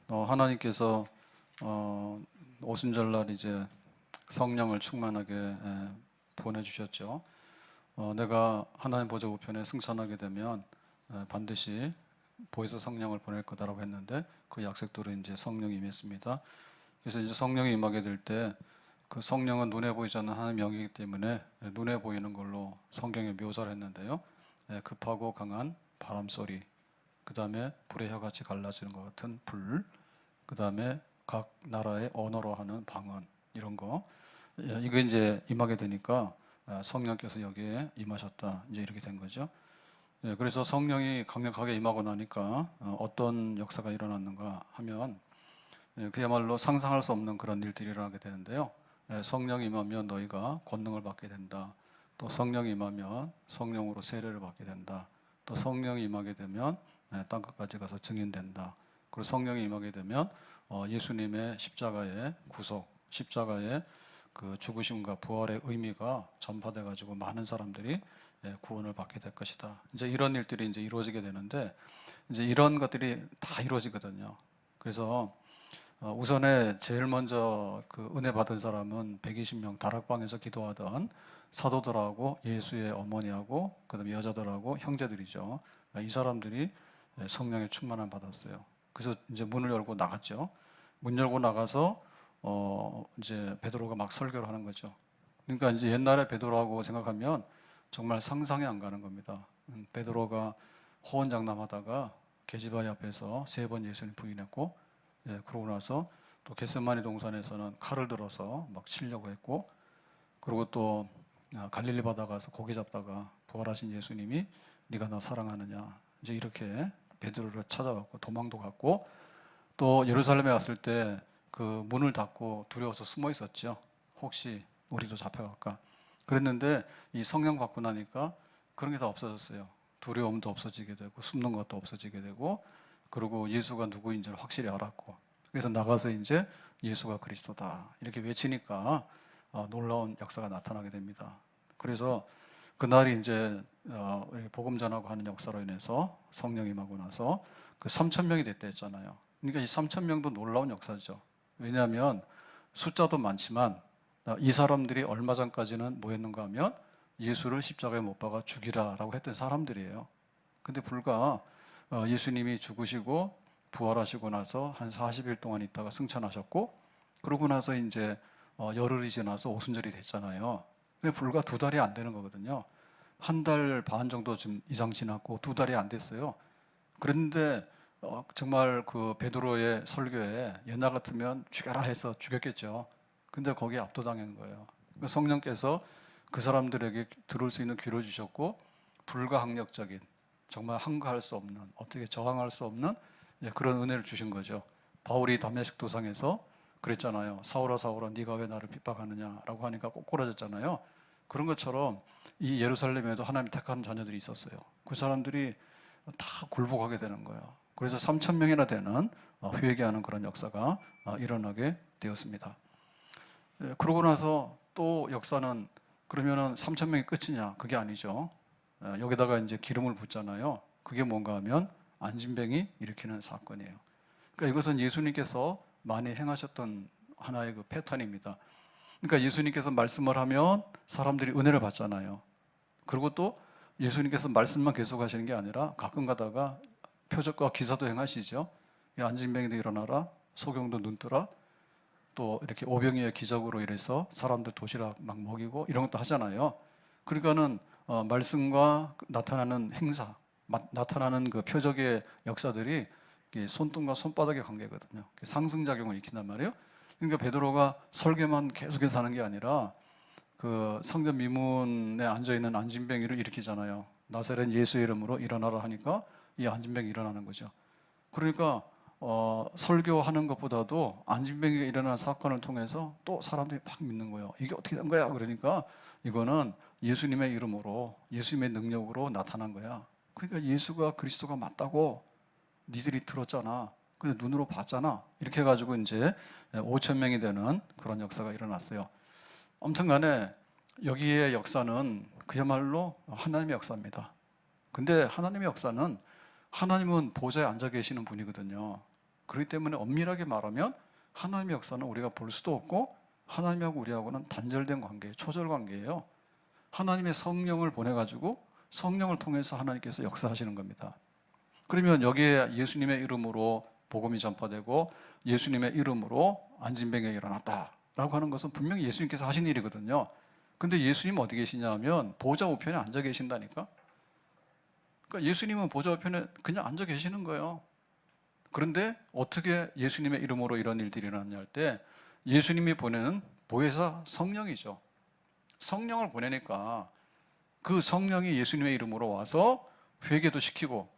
하나님께서 오순절날 이제 성령을 충만하게 보내주셨죠. 내가 하나님 보좌 우편에 승천하게 되면 반드시 보혜사 성령을 보낼 거다라고 했는데 그 약속대로 이제 성령이 임했습니다. 그래서 이제 성령이 임하게 될 때 그 성령은 눈에 보이지 않는 하나님의 영이기 때문에 눈에 보이는 걸로 성경에 묘사를 했는데요. 급하고 강한 바람 소리, 그 다음에 불의 혀같이 갈라지는 것 같은 불, 그 다음에 각 나라의 언어로 하는 방언, 이런 거. 이거 이제 임하게 되니까 성령께서 여기에 임하셨다, 이제 이렇게 된 거죠. 그래서 성령이 강력하게 임하고 나니까 어떤 역사가 일어났는가 하면 그야말로 상상할 수 없는 그런 일들이 일어나게 되는데요. 성령이 임하면 너희가 권능을 받게 된다. 또 성령이 임하면 성령으로 세례를 받게 된다. 또 성령이 임하게 되면 땅끝까지 가서 증인된다. 그리고 성령이 임하게 되면 예수님의 십자가의 구속, 십자가의 그 죽으심과 부활의 의미가 전파돼 가지고 많은 사람들이 구원을 받게 될 것이다. 이제 이런 일들이 이제 이루어지게 되는데 이제 이런 것들이 다 이루어지거든요. 그래서 우선에 제일 먼저 그 은혜 받은 사람은 120명 다락방에서 기도하던 사도들하고 예수의 어머니하고 그다음에 여자들하고 형제들이죠. 이 사람들이 성령의 충만함 받았어요. 그래서 이제 문을 열고 나갔죠. 문 열고 나가서 이제 베드로가 막 설교를 하는 거죠. 그러니까 이제 옛날에 베드로하고 생각하면 정말 상상이 안 가는 겁니다. 베드로가 호언장담하다가 계시바위 앞에서 3번 예수님 부인했고, 그러고 나서 또 겟세마니 동산에서는 칼을 들어서 막 치려고 했고, 그리고 또 갈릴리 바다 가서 고기 잡다가 부활하신 예수님이 네가 나 사랑하느냐, 이제 이렇게 베드로를 찾아갔고 도망도 갔고, 또 예루살렘에 왔을 때 그 문을 닫고 두려워서 숨어 있었죠. 혹시 우리도 잡혀갈까. 그랬는데 이 성령 받고 나니까 그런 게 다 없어졌어요. 두려움도 없어지게 되고 숨는 것도 없어지게 되고, 그리고 예수가 누구인지를 확실히 알았고, 그래서 나가서 이제 예수가 그리스도다 이렇게 외치니까 놀라운 역사가 나타나게 됩니다. 그래서 그날이 이제 복음 전하고 하는 역사로 인해서 성령이 임하고 나서 그 3,000명이 됐다 했잖아요. 그러니까 이 3,000명도 놀라운 역사죠. 왜냐하면 숫자도 많지만 이 사람들이 얼마 전까지는 뭐였는가 하면 예수를 십자가에 못 박아 죽이라라고 했던 사람들이에요. 근데 불과 예수님이 죽으시고 부활하시고 나서 한 40일 동안 있다가 승천하셨고, 그러고 나서 이제 열흘이 지나서 오순절이 됐잖아요. 불과 2달이 안 되는 거거든요. 1달 반 정도 좀 이상 지났고 2달이 안 됐어요. 그런데 정말 그 베드로의 설교에 옛날 같으면 죽여라 해서 죽였겠죠. 근데 거기에 압도당한 거예요. 성령께서 그 사람들에게 들을 수 있는 귀를 주셨고, 불가항력적인, 정말 항거할 수 없는, 어떻게 저항할 수 없는 그런 은혜를 주신 거죠. 바울이 다메섹 도상에서 그랬잖아요. 사울아 사울아 네가 왜 나를 핍박하느냐라고 하니까 꼬꾸라졌잖아요. 그런 것처럼 이 예루살렘에도 하나님이 택한 자녀들이 있었어요. 그 사람들이 다 굴복하게 되는 거예요. 그래서 3,000명이나 되는 회개하는 그런 역사가 일어나게 되었습니다. 그러고 나서 또 역사는, 그러면은 3,000명이 끝이냐? 그게 아니죠. 여기다가 이제 기름을 붓잖아요. 그게 뭔가 하면 안진뱅이 일으키는 사건이에요. 그러니까 이것은 예수님께서 많이 행하셨던 하나의 그 패턴입니다. 그러니까 예수님께서 말씀을 하면 사람들이 은혜를 받잖아요. 그리고 또 예수님께서 말씀만 계속 하시는 게 아니라 가끔 가다가 표적과 기사도 행하시죠. 안진뱅이도 일어나라, 소경도 눈뜨라, 또 이렇게 오병이의 기적으로 이래서 사람들 도시락 막 먹이고 이런 것도 하잖아요. 그러니까는 말씀과 나타나는 행사, 나타나는 그 표적의 역사들이 손등과 손바닥의 관계거든요. 상승작용을 일으킨단 말이에요. 그러니까 베드로가 설교만 계속해서 하는 게 아니라 그 성전 미문에 앉아있는 안진뱅이를 일으키잖아요. 나사렛 예수의 이름으로 일어나라 하니까 이 안진뱅이 일어나는 거죠. 그러니까 설교하는 것보다도 안진뱅이가 일어난 사건을 통해서 또 사람들이 막 믿는 거예요. 이게 어떻게 된 거야? 그러니까 이거는 예수님의 이름으로, 예수님의 능력으로 나타난 거야. 그러니까 예수가 그리스도가 맞다고 니들이 들었잖아. 근데 눈으로 봤잖아. 이렇게 해가지고 이제 5,000명이 되는 그런 역사가 일어났어요. 아무튼 간에 여기의 역사는 그야말로 하나님의 역사입니다. 근데 하나님의 역사는, 하나님은 보좌에 앉아 계시는 분이거든요. 그렇기 때문에 엄밀하게 말하면 하나님의 역사는 우리가 볼 수도 없고 하나님하고 우리하고는 단절된 관계예요. 초절 관계예요. 하나님의 성령을 보내가지고 성령을 통해서 하나님께서 역사하시는 겁니다. 그러면 여기에 예수님의 이름으로 복음이 전파되고 예수님의 이름으로 안진뱅이가 일어났다라고 하는 것은 분명히 예수님께서 하신 일이거든요. 근데 예수님 어디 계시냐 하면 보좌 우편에 앉아 계신다니까. 그러니까 예수님은 보좌 우편에 그냥 앉아 계시는 거예요. 그런데 어떻게 예수님의 이름으로 이런 일들이 일어났냐 할 때 예수님이 보내는 보혜사 성령이죠. 성령을 보내니까 그 성령이 예수님의 이름으로 와서 회개도 시키고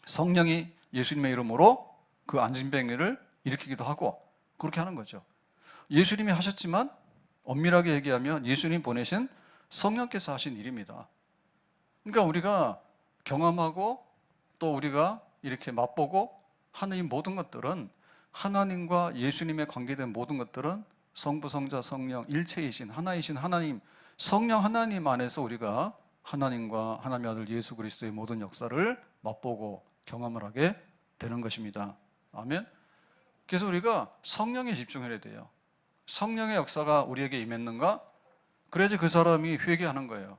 성령이 예수님의 이름으로 그 안진뱅이를 일으키기도 하고 그렇게 하는 거죠. 예수님이 하셨지만 엄밀하게 얘기하면 예수님 보내신 성령께서 하신 일입니다. 그러니까 우리가 경험하고 또 우리가 이렇게 맛보고 하는 이 모든 것들은 하나님과 예수님의 관계된 모든 것들은 성부, 성자, 성령 일체이신 하나이신 하나님 성령 하나님 안에서 우리가 하나님과 하나님의 아들 예수 그리스도의 모든 역사를 맛보고 경험을 하게 되는 것입니다. 아멘. 그래서 우리가 성령에 집중해야 돼요. 성령의 역사가 우리에게 임했는가? 그래야지 그 사람이 회개하는 거예요.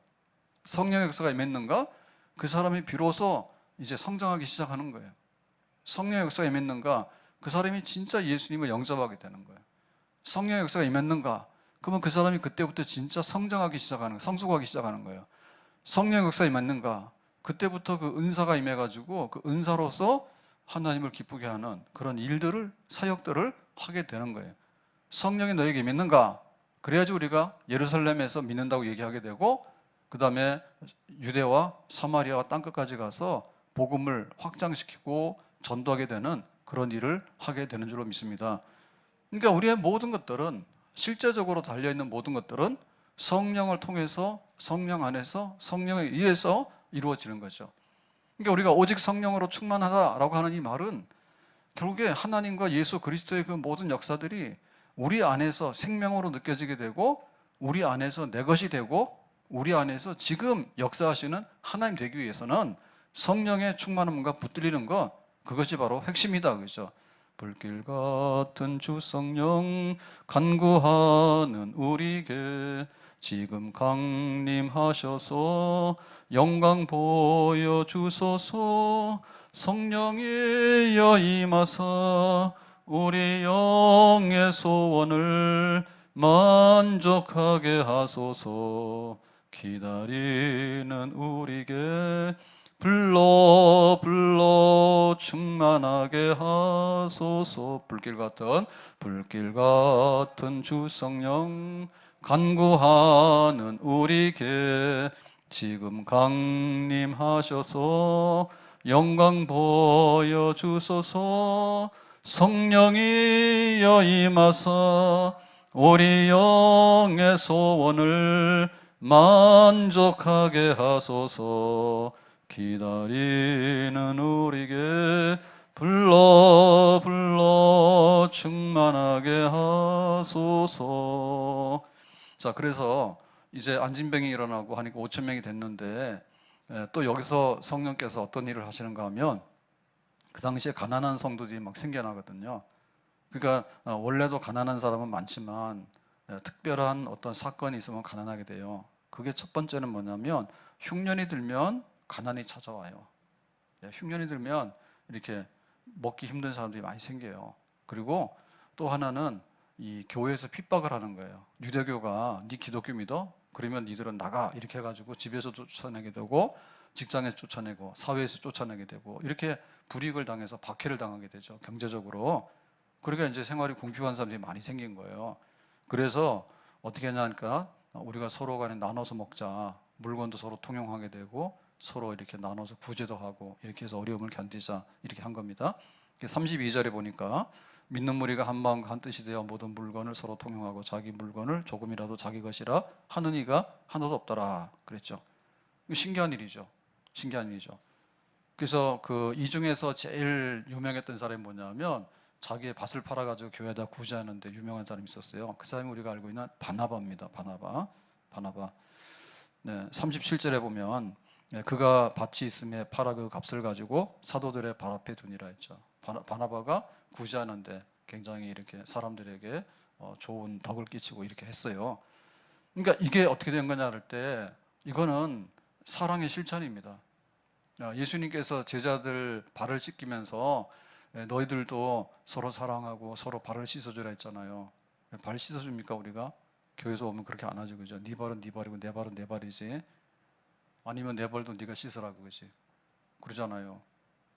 성령의 역사가 임했는가? 그 사람이 비로소 이제 성장하기 시작하는 거예요. 성령의 역사가 임했는가? 그 사람이 진짜 예수님을 영접하게 되는 거예요. 성령의 역사가 임했는가? 그러면 그 사람이 그때부터 진짜 성장하기 시작하는 거예요. 성숙하기 시작하는 거예요. 성령의 역사가 임했는가? 그때부터 그 은사가 임해가지고 그 은사로서 하나님을 기쁘게 하는 그런 일들을 사역들을 하게 되는 거예요. 성령이 너에게 임했는가? 그래야지 우리가 예루살렘에서 믿는다고 얘기하게 되고 그 다음에 유대와 사마리아와 땅끝까지 가서 복음을 확장시키고 전도하게 되는 그런 일을 하게 되는 줄로 믿습니다. 그러니까 우리의 모든 것들은 실제적으로 달려있는 모든 것들은 성령을 통해서 성령 안에서 성령에 의해서 이루어지는 거죠. 그러니까 우리가 오직 성령으로 충만하다라고 하는 이 말은 결국에 하나님과 예수 그리스도의 그 모든 역사들이 우리 안에서 생명으로 느껴지게 되고 우리 안에서 내 것이 되고 우리 안에서 지금 역사하시는 하나님 되기 위해서는 성령의 충만함과 붙들리는 것 그것이 바로 핵심이다 그죠? 불길 같은 주 성령 간구하는 우리에게 지금 강림하셔서 영광 보여주소서 성령이여 임하사 우리 영의 소원을 만족하게 하소서 기다리는 우리에게 불러 충만하게 하소서 불길 같은 주 성령 간구하는 우리에게 지금 강림하셔서 영광 보여주소서 성령이여 임하사 우리 영의 소원을 만족하게 하소서 기다리는 우리에게 불러 충만하게 하소서. 자, 그래서 이제 안진뱅이 일어나고 하니까 5천 명이 됐는데 또 여기서 성령께서 어떤 일을 하시는가 하면 그 당시에 가난한 성도들이 막 생겨나거든요. 그러니까 원래도 가난한 사람은 많지만 특별한 어떤 사건이 있으면 가난하게 돼요. 그게 첫 번째는 뭐냐면 흉년이 들면 가난이 찾아와요. 흉년이 들면 이렇게 먹기 힘든 사람들이 많이 생겨요. 그리고 또 하나는 이 교회에서 핍박을 하는 거예요. 유대교가 네 기독교 믿어? 그러면 니들은 나가 이렇게 해가지고 집에서 쫓아내게 되고 직장에서 쫓아내고 사회에서 쫓아내게 되고 이렇게 불이익을 당해서 박해를 당하게 되죠. 경제적으로. 그러니까 이제 생활이 궁핍한 사람들이 많이 생긴 거예요. 그래서 어떻게 하냐니까 우리가 서로 간에 나눠서 먹자. 물건도 서로 통용하게 되고 서로 이렇게 나눠서 구제도 하고 이렇게 해서 어려움을 견디자 이렇게 한 겁니다. 32절에 보니까 믿는 무리가 한 마음 한 뜻이 되어 모든 물건을 서로 통용하고 자기 물건을 조금이라도 자기 것이라 하는 이가 하나도 없더라 그랬죠. 신기한 일이죠. 신기한 일이죠. 그래서 그 이 중에서 제일 유명했던 사람이 뭐냐면 자기의 밭을 팔아가지고 교회에다 구제하는데 유명한 사람이 있었어요. 그 사람이 우리가 알고 있는 바나바입니다. 바나바. 네, 37절에 보면 그가 밭이 있음에 팔아 그 값을 가지고 사도들의 발 앞에 두니라 했죠. 바나바가 구제하는데 굉장히 이렇게 사람들에게 좋은 덕을 끼치고 이렇게 했어요. 그러니까 이게 어떻게 된 거냐 할 때 이거는 사랑의 실천입니다. 예수님께서 제자들 발을 씻기면서 너희들도 서로 사랑하고 서로 발을 씻어주라 했잖아요. 발 씻어줍니까 우리가? 교회에서 오면 그렇게 안 하죠, 그죠? 네 발은 네 발이고 내 발은 내 발이지. 아니면 내 발도 네가 씻으라고, 그지? 그러잖아요.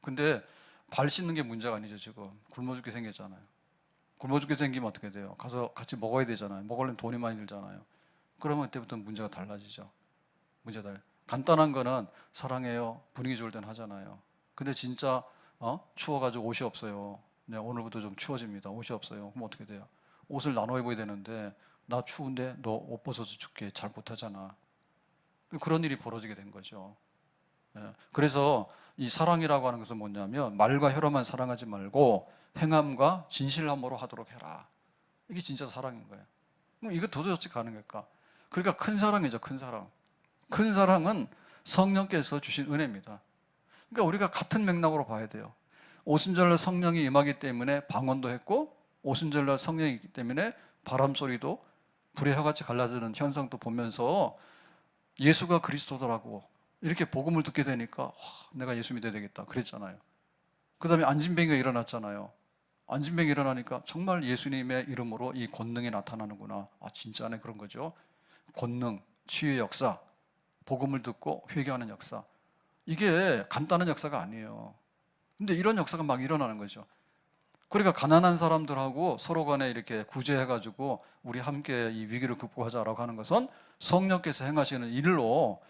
근데 발 씻는 게 문제가 아니죠. 지금 굶어 죽게 생겼잖아요. 굶어 죽게 생기면 어떻게 돼요? 가서 같이 먹어야 되잖아요. 먹으려면 돈이 많이 들잖아요. 그러면 그때부터 문제가 달라지죠. 문제들. 간단한 거는 사랑해요. 분위기 좋을 땐 하잖아요. 근데 진짜 추워가지고 옷이 없어요. 오늘부터 좀 추워집니다. 옷이 없어요. 그럼 어떻게 돼요? 옷을 나눠 입어야 되는데 나 추운데 너 옷 벗어서 죽게 잘 못하잖아. 그런 일이 벌어지게 된 거죠. 그래서 이 사랑이라고 하는 것은 뭐냐면 말과 혀로만 사랑하지 말고 행함과 진실함으로 하도록 해라. 이게 진짜 사랑인 거예요. 이거 도대체 가능할까? 그러니까 큰 사랑이죠. 큰 사랑. 큰 사랑은 성령께서 주신 은혜입니다. 그러니까 우리가 같은 맥락으로 봐야 돼요. 오순절날 성령이 임하기 때문에 방언도 했고 오순절날 성령이 있기 때문에 바람 소리도 불의 혀같이 갈라지는 현상도 보면서 예수가 그리스도더라고 이렇게 복음을 듣게 되니까 내가 예수 믿어야 되겠다 그랬잖아요. 그 다음에 안진뱅이가 일어났잖아요. 안진뱅이 일어나니까 정말 예수님의 이름으로 이 권능이 나타나는구나. 진짜네, 그런 거죠. 권능, 치유의 역사, 복음을 듣고 회개하는 역사. 이게 간단한 역사가 아니에요. 근데 이런 역사가 막 일어나는 거죠. 그러니까 가난한 사람들하고 서로 간에 이렇게 구제해가지고 우리 함께 이 위기를 극복하자라고 하는 것은 성령께서 행하시는 일로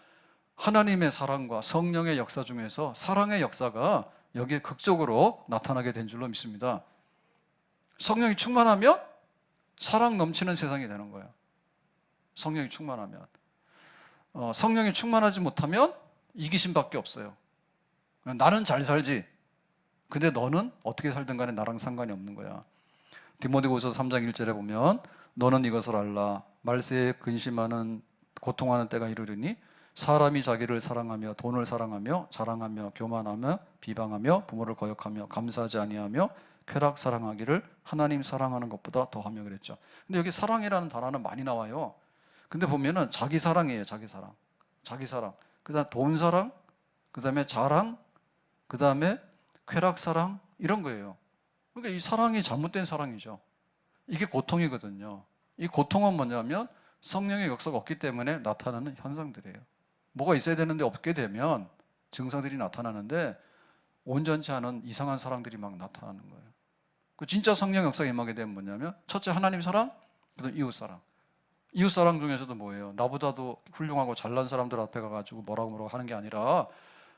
하나님의 사랑과 성령의 역사 중에서 사랑의 역사가 여기에 극적으로 나타나게 된 줄로 믿습니다. 성령이 충만하면 사랑 넘치는 세상이 되는 거예요. 성령이 충만하면. 성령이 충만하지 못하면 이기심밖에 없어요. 나는 잘 살지. 근데 너는 어떻게 살든 간에 나랑 상관이 없는 거야. 디모데후서 3장 1절에 보면 너는 이것을 알라. 말세에 근심하는 고통하는 때가 이르리니 사람이 자기를 사랑하며 돈을 사랑하며 자랑하며 교만하며 비방하며 부모를 거역하며 감사하지 아니하며 쾌락 사랑하기를 하나님 사랑하는 것보다 더하며 그랬죠. 근데 여기 사랑이라는 단어는 많이 나와요. 근데 보면은 자기 사랑이에요. 자기 사랑. 자기 사랑. 그다음 돈 사랑, 그다음에 자랑, 그다음에 쾌락 사랑 이런 거예요. 그러니까 이 사랑이 잘못된 사랑이죠. 이게 고통이거든요. 이 고통은 뭐냐면 성령의 역사가 없기 때문에 나타나는 현상들이에요. 뭐가 있어야 되는데 없게 되면 증상들이 나타나는데 온전치 않은 이상한 사랑들이 막 나타나는 거예요. 그 진짜 성령 역사가 임하게 되면 뭐냐면 첫째 하나님 사랑, 그다음 이웃 사랑. 이웃 사랑 중에서도 뭐예요? 나보다도 훌륭하고 잘난 사람들 앞에 가가지고 뭐라고 하는 게 아니라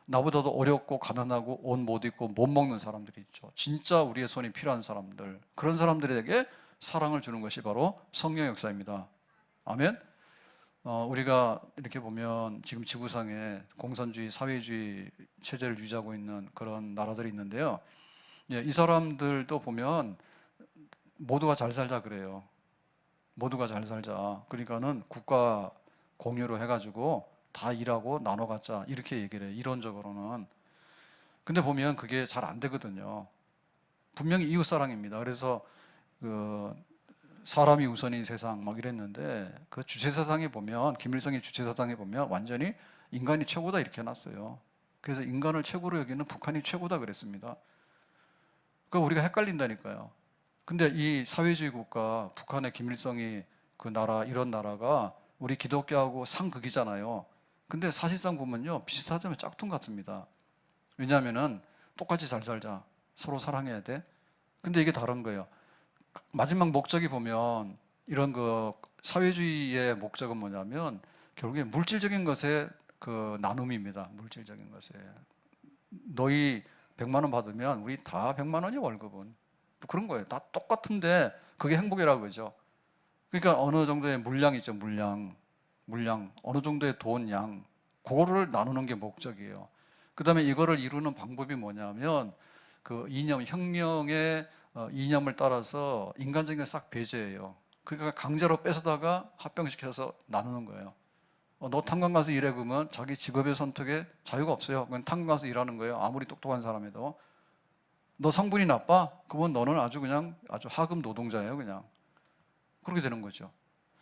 나보다도 어렵고 가난하고 옷 못 입고 못 먹는 사람들이 있죠. 진짜 우리의 손이 필요한 사람들, 그런 사람들에게 사랑을 주는 것이 바로 성령 역사입니다. 아멘. 우리가 이렇게 보면 지금 지구상에 공산주의, 사회주의 체제를 유지하고 있는 그런 나라들이 있는데요. 이 사람들도 보면 모두가 잘 살자 그래요. 모두가 잘 살자. 그러니까는 국가 공유로 해가지고 다 일하고 나눠 갖자 이렇게 얘기를 해요. 이론적으로는. 근데 보면 그게 잘 안 되거든요. 분명히 이웃사랑입니다. 그래서 사람이 우선인 세상 막 이랬는데 그 주체사상에 보면 김일성의 주체사상에 보면 완전히 인간이 최고다 이렇게 해놨어요. 그래서 인간을 최고로 여기는 북한이 최고다 그랬습니다. 그러니까 우리가 헷갈린다니까요. 근데 이 사회주의 국가 북한의 김일성이 그 나라 이런 나라가 우리 기독교하고 상극이잖아요. 근데 사실상 보면요 비슷하자면 짝퉁 같습니다. 왜냐하면은 똑같이 잘 살자, 서로 사랑해야 돼. 근데 이게 다른 거예요. 마지막 목적이 보면 이런 그 사회주의의 목적은 뭐냐면 결국에 물질적인 것의 그 나눔입니다. 물질적인 것에 너희 100만 원 받으면 우리 다 100만 원이 월급은 또 그런 거예요. 다 똑같은데 그게 행복이라고 그러죠. 그러니까 어느 정도의 물량 있죠. 물량 어느 정도의 돈 양 그거를 나누는 게 목적이에요. 그 다음에 이거를 이루는 방법이 뭐냐면 그 이념 혁명의 이념을 따라서 인간적인 게 싹 배제해요. 그러니까 강제로 뺏어다가 합병시켜서 나누는 거예요. 너 탄광 가서 일해 그러면 자기 직업의 선택에 자유가 없어요. 그냥 탄광 가서 일하는 거예요. 아무리 똑똑한 사람에도. 너 성분이 나빠? 그러면 너는 아주 그냥 아주 하급 노동자예요. 그냥 그렇게 되는 거죠.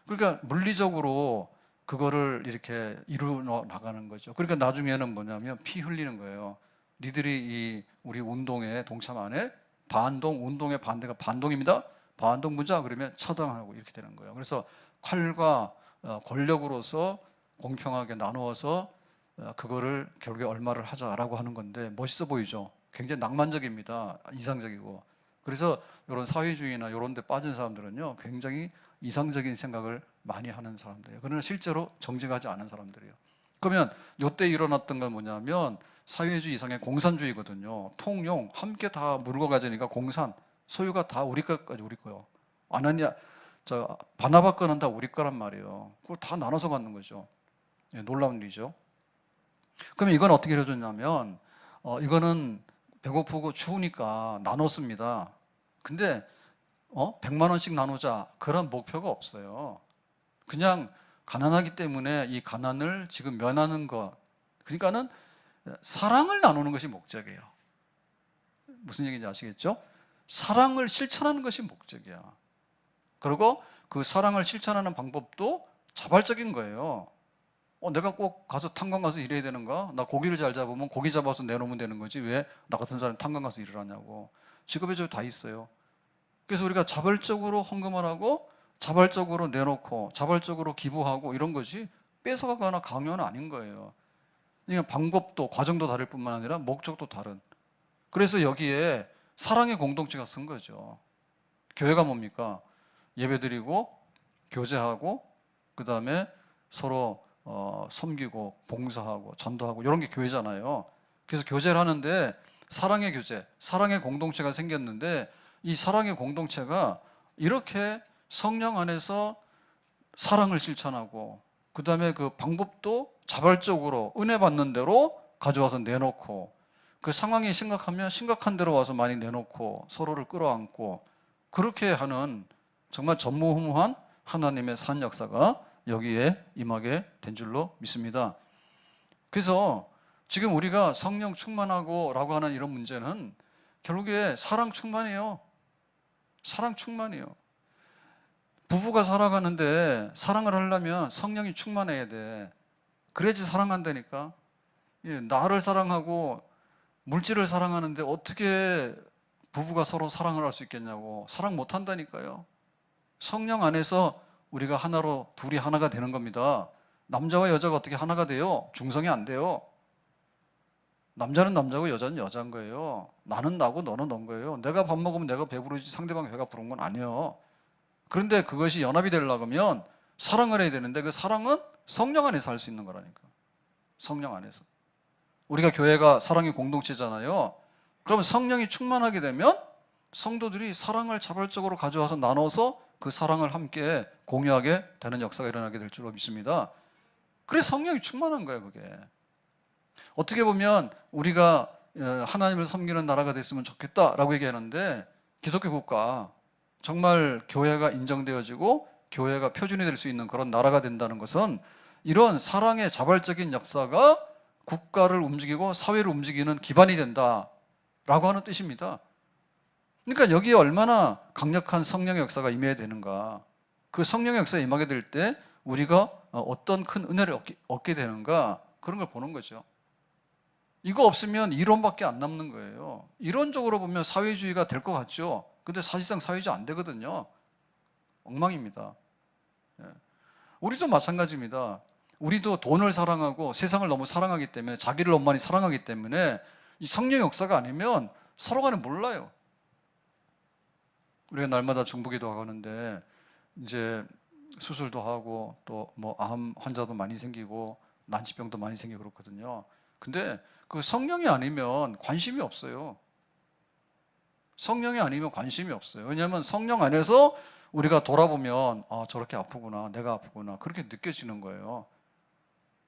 그러니까 물리적으로 그거를 이렇게 이루어 나가는 거죠. 그러니까 나중에는 뭐냐면 피 흘리는 거예요. 니들이 이 우리 운동에 동참 안 해? 반동, 운동의 반대가 반동입니다. 반동 문자 그러면 처당하고 이렇게 되는 거예요. 그래서 칼과 권력으로서 공평하게 나누어서 그거를 결국에 얼마를 하자라고 하는 건데 멋있어 보이죠. 굉장히 낭만적입니다. 이상적이고. 그래서 이런 사회주의나 이런 데 빠진 사람들은요 굉장히 이상적인 생각을 많이 하는 사람들이에요. 그러나 실제로 정직하지 않은 사람들이에요. 그러면 이때 일어났던 건 뭐냐면 사회주의 이상의 공산주의거든요. 통용 함께 다 물고 가지니까 공산 소유가 다 우리 것까지 우리 거요. 아나니아 저 바나바 거는 다 우리 거란 말이에요. 그걸 다 나눠서 갖는 거죠. 예, 놀라운 일이죠. 그러면 이건 어떻게 이루어졌냐면 이거는 배고프고 추우니까 나눴습니다. 근데 100만 원씩 나누자 그런 목표가 없어요. 그냥 가난하기 때문에 이 가난을 지금 면하는 것, 그러니까는 사랑을 나누는 것이 목적이에요. 무슨 얘기인지 아시겠죠? 사랑을 실천하는 것이 목적이야. 그리고 그 사랑을 실천하는 방법도 자발적인 거예요. 내가 꼭 가서 탄광 가서 일해야 되는가? 나 고기를 잘 잡으면 고기 잡아서 내놓으면 되는 거지 왜 나 같은 사람이 탄광 가서 일을 하냐고. 직업에 저 다 있어요. 그래서 우리가 자발적으로 헌금을 하고 자발적으로 내놓고 자발적으로 기부하고 이런 거지 뺏어가거나 강요는 아닌 거예요. 그러니까 방법도 과정도 다를 뿐만 아니라 목적도 다른. 그래서 여기에 사랑의 공동체가 쓴 거죠. 교회가 뭡니까? 예배드리고 교제하고 그 다음에 서로 섬기고 봉사하고 전도하고 이런 게 교회잖아요. 그래서 교제를 하는데 사랑의 교제, 사랑의 공동체가 생겼는데 이 사랑의 공동체가 이렇게 성령 안에서 사랑을 실천하고 그 다음에 그 방법도 자발적으로 은혜 받는 대로 가져와서 내놓고 그 상황이 심각하면 심각한 대로 와서 많이 내놓고 서로를 끌어안고 그렇게 하는 정말 전무후무한 하나님의 산 역사가 여기에 임하게 된 줄로 믿습니다. 그래서 지금 우리가 성령 충만하고 라고 하는 이런 문제는 결국에 사랑 충만이에요. 사랑 충만이에요. 부부가 살아가는데 사랑을 하려면 성령이 충만해야 돼. 그래야지 사랑한다니까. 나를 사랑하고 물질을 사랑하는데 어떻게 부부가 서로 사랑을 할 수 있겠냐고. 사랑 못 한다니까요. 성령 안에서 우리가 하나로 둘이 하나가 되는 겁니다. 남자와 여자가 어떻게 하나가 돼요? 중성이 안 돼요. 남자는 남자고 여자는 여자인 거예요. 나는 나고 너는 넌 거예요. 내가 밥 먹으면 내가 배부르지 상대방 배가 부른 건 아니에요. 그런데 그것이 연합이 되려면 사랑을 해야 되는데 그 사랑은 성령 안에서 할 수 있는 거라니까. 성령 안에서. 우리가 교회가 사랑의 공동체잖아요. 그러면 성령이 충만하게 되면 성도들이 사랑을 자발적으로 가져와서 나눠서 그 사랑을 함께 공유하게 되는 역사가 일어나게 될 줄로 믿습니다. 그래서 성령이 충만한 거예요, 그게. 어떻게 보면 우리가 하나님을 섬기는 나라가 됐으면 좋겠다라고 얘기하는데 기독교 국가, 정말 교회가 인정되어지고 교회가 표준이 될 수 있는 그런 나라가 된다는 것은 이런 사랑의 자발적인 역사가 국가를 움직이고 사회를 움직이는 기반이 된다라고 하는 뜻입니다. 그러니까 여기에 얼마나 강력한 성령의 역사가 임해야 되는가. 그 성령의 역사가 임하게 될 때 우리가 어떤 큰 은혜를 얻게 되는가, 그런 걸 보는 거죠. 이거 없으면 이론밖에 안 남는 거예요. 이론적으로 보면 사회주의가 될 것 같죠. 근데 사실상 사회주의 안 되거든요. 엉망입니다. 우리도 마찬가지입니다. 우리도 돈을 사랑하고 세상을 너무 사랑하기 때문에, 자기를 너무 많이 사랑하기 때문에 이 성령의 역사가 아니면 서로 간에 몰라요. 우리가 날마다 중보기도 하는데 이제 수술도 하고 또 뭐 암 환자도 많이 생기고 난치병도 많이 생기고 그렇거든요. 근데 그 성령이 아니면 관심이 없어요. 성령이 아니면 관심이 없어요. 왜냐하면 성령 안에서 우리가 돌아보면 저렇게 아프구나, 내가 아프구나, 그렇게 느껴지는 거예요.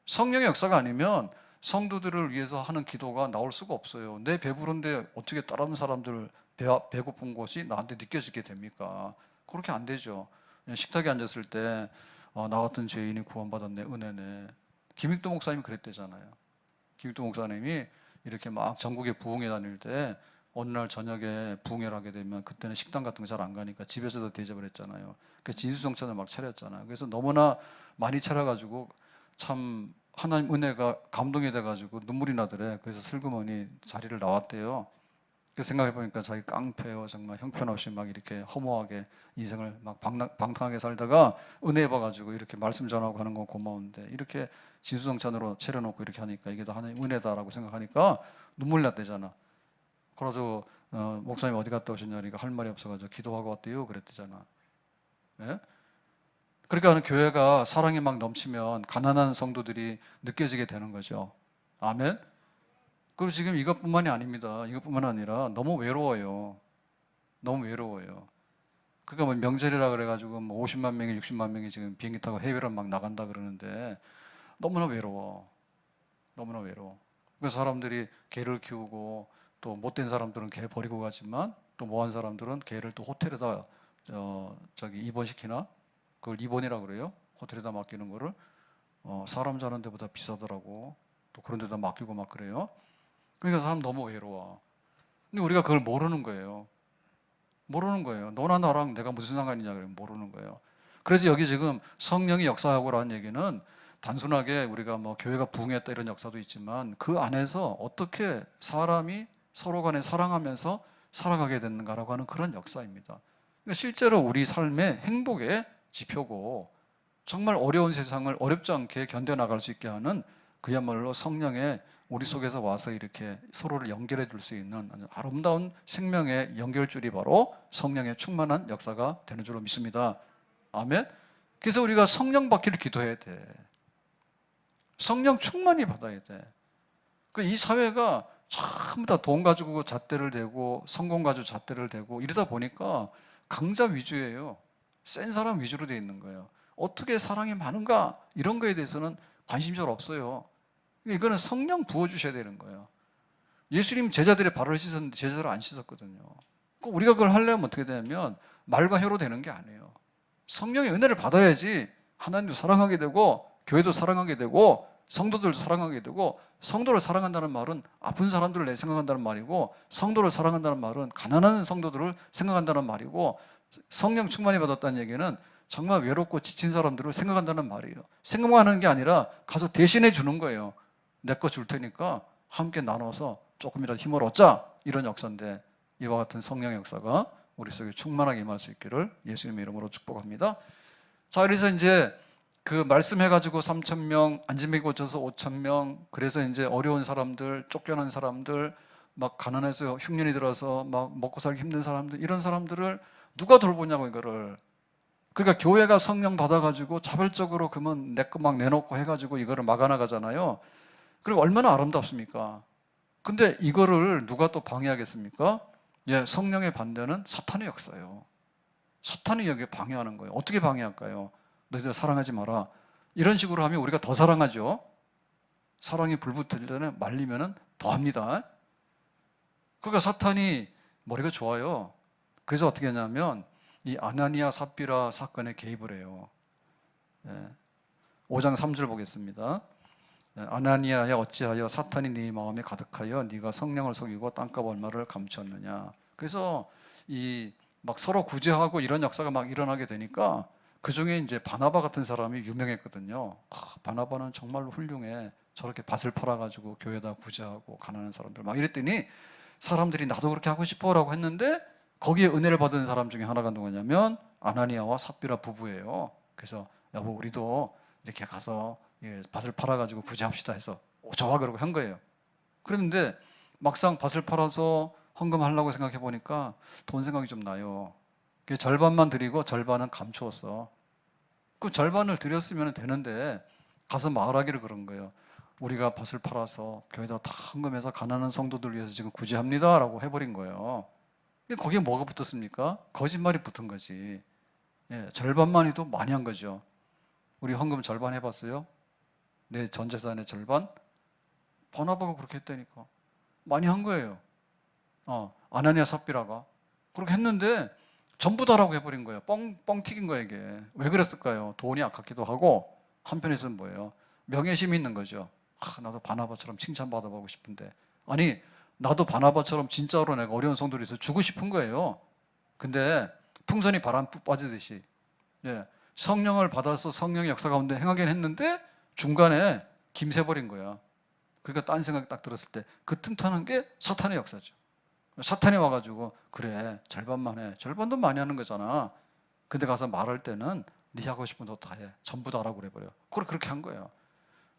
성령의 역사가 아니면 성도들을 위해서 하는 기도가 나올 수가 없어요. 내 배부른데 어떻게 다른 사람들 배고픈 것이 나한테 느껴지게 됩니까? 그렇게 안 되죠. 식탁에 앉았을 때 나 같은 죄인이 구원받았네, 은혜네. 김익도 목사님이 그랬대잖아요. 김익도 목사님이 이렇게 막 전국에 부흥회 다닐 때 어느 날 저녁에 부흥회를 하게 되면 그때는 식당 같은 거 잘 안 가니까 집에서도 대접을 했잖아요. 그 진수성찬을 막 차렸잖아요. 그래서 너무나 많이 차려가지고 참 하나님 은혜가 감동이 돼가지고 눈물이 나더래. 그래서 슬그머니 자리를 나왔대요. 그 생각해 보니까 자기 깡패요, 정말 형편없이 막 이렇게 허무하게 인생을 막 방탕하게 살다가 은혜 받아가지고 이렇게 말씀 전하고 하는 건 고마운데 이렇게 진수성찬으로 차려놓고 이렇게 하니까 이게 다 하나님 은혜다라고 생각하니까 눈물 났대잖아. 그래서 목사님 어디 갔다 오셨냐니까 할 말이 없어가지고 기도하고 왔대요 그랬대잖아. 예? 그러니까 교회가 사랑이 막 넘치면 가난한 성도들이 느껴지게 되는 거죠. 아멘. 그리고 지금 이것뿐만이 아닙니다. 이것뿐만 아니라 너무 외로워요. 너무 외로워요. 그러니까 뭐 명절이라 그래가지고 뭐 50만 명이 60만 명이 지금 비행기 타고 해외를 막 나간다 그러는데 너무나 외로워. 너무나 외로워. 그래서 사람들이 개를 키우고 또 못된 사람들은 개 버리고 가지만 또 뭐한 사람들은 개를 또 호텔에다 입원시키나 그걸 입원이라 그래요. 호텔에다 맡기는 거를 사람 자는 데보다 비싸더라고. 또 그런 데다 맡기고 막 그래요. 그러니까 사람 너무 외로워. 근데 우리가 그걸 모르는 거예요. 모르는 거예요. 너나 나랑 내가 무슨 상관이냐 그러면 모르는 거예요. 그래서 여기 지금 성령이 역사하고라는 얘기는 단순하게 우리가 뭐 교회가 부흥했다 이런 역사도 있지만 그 안에서 어떻게 사람이 서로 간에 사랑하면서 살아가게 되는가라고 하는 그런 역사입니다. 그러니까 실제로 우리 삶의 행복의 지표고 정말 어려운 세상을 어렵지 않게 견뎌나갈 수 있게 하는 그야말로 성령의 우리 속에서 와서 이렇게 서로를 연결해 줄 수 있는 아름다운 생명의 연결줄이 바로 성령의 충만한 역사가 되는 줄로 믿습니다. 아멘. 그래서 우리가 성령 받기를 기도해야 돼. 성령 충만히 받아야 돼. 이 사회가 전부 다 돈 가지고 잣대를 대고 성공 가지고 잣대를 대고 이러다 보니까 강자 위주예요. 센 사람 위주로 돼 있는 거예요. 어떻게 사랑이 많은가 이런 거에 대해서는 관심이 잘 없어요. 이거는 성령 부어주셔야 되는 거예요. 예수님 제자들의 발을 씻었는데 제자들을 안 씻었거든요. 우리가 그걸 하려면 어떻게 되냐면 말과 혀로 되는 게 아니에요. 성령의 은혜를 받아야지 하나님도 사랑하게 되고 교회도 사랑하게 되고 성도들도 사랑하게 되고 성도를 사랑한다는 말은 아픈 사람들을 내 생각한다는 말이고 성도를 사랑한다는 말은 가난한 성도들을 생각한다는 말이고 성령 충만히 받았다는 얘기는 정말 외롭고 지친 사람들을 생각한다는 말이에요. 생각만 하는 게 아니라 가서 대신해 주는 거예요. 내 거 줄 테니까 함께 나눠서 조금이라도 힘을 얻자 이런 역사인데 이와 같은 성령의 역사가 우리 속에 충만하게 임할 수 있기를 예수님의 이름으로 축복합니다. 자, 그래서 이제 그 말씀해가지고 3,000명, 안진뱅이 고쳐서 5,000명, 그래서 이제 어려운 사람들, 쫓겨난 사람들, 막 가난해서 흉년이 들어서 막 먹고 살기 힘든 사람들, 이런 사람들을 누가 돌보냐고 이거를. 그러니까 교회가 성령 받아가지고 자발적으로 그러면 내 거 막 내놓고 해가지고 이거를 막아나가잖아요. 그리고 얼마나 아름답습니까? 근데 이거를 누가 또 방해하겠습니까? 예, 성령의 반대는 사탄의 역사예요. 사탄이 여기에 방해하는 거예요. 어떻게 방해할까요? 너희들 사랑하지 마라. 이런 식으로 하면 우리가 더 사랑하죠. 사랑이 불붙을 때는 말리면 더 합니다. 그러니까 사탄이 머리가 좋아요. 그래서 어떻게 하냐면 이 아나니아 삽비라 사건에 개입을 해요. 5장 3절 보겠습니다. 아나니아야 어찌하여 사탄이 네 마음에 가득하여 네가 성령을 속이고 땅값 얼마를 감추었느냐. 그래서 이 막 서로 구제하고 이런 역사가 막 일어나게 되니까 그 중에 이제 바나바 같은 사람이 유명했거든요. 바나바는 정말로 훌륭해. 저렇게 밭을 팔아가지고 교회에다 구제하고 가난한 사람들 막 이랬더니 사람들이 나도 그렇게 하고 싶어라고 했는데 거기에 은혜를 받은 사람 중에 하나가 누구냐면 아나니아와 삽비라 부부예요. 그래서 여보 우리도 이렇게 가서 밭을 팔아가지고 구제합시다 해서 좋아 그러고 한 거예요. 그런데 막상 밭을 팔아서 헌금하려고 생각해 보니까 돈 생각이 좀 나요. 절반만 드리고 절반은 감추었어. 그 절반을 드렸으면 되는데 가서 말하기를 그런 거예요. 우리가 밭을 팔아서 교회에다 다 헌금해서 가난한 성도들 위해서 지금 구제합니다 라고 해버린 거예요. 거기에 뭐가 붙었습니까? 거짓말이 붙은 거지. 절반만 해도 많이 한 거죠. 우리 헌금 절반 해봤어요? 내 전 재산의 절반? 바나바가 그렇게 했다니까. 많이 한 거예요. 아나니아 삽비라가 그렇게 했는데 전부 다라고 해버린 거예요. 뻥 튀긴 거예요 이게. 왜 그랬을까요? 돈이 아깝기도 하고 한편에서는 뭐예요? 명예심이 있는 거죠. 나도 바나바처럼 칭찬받아보고 싶은데, 아니 나도 바나바처럼 진짜로 내가 어려운 성도로 있어 주고 싶은 거예요. 근데 풍선이 바람 빠지듯이 성령을 받아서 성령의 역사 가운데 행하긴 했는데 중간에 김새버린 거야. 그러니까 딴 생각이 딱 들었을 때 그 틈타는 게 사탄의 역사죠. 사탄이 와가지고 그래 절반만 해. 절반도 많이 하는 거잖아. 근데 가서 말할 때는 네 하고 싶은 거 다 해. 전부 다 하라고 그래버려. 그렇게 한 거예요.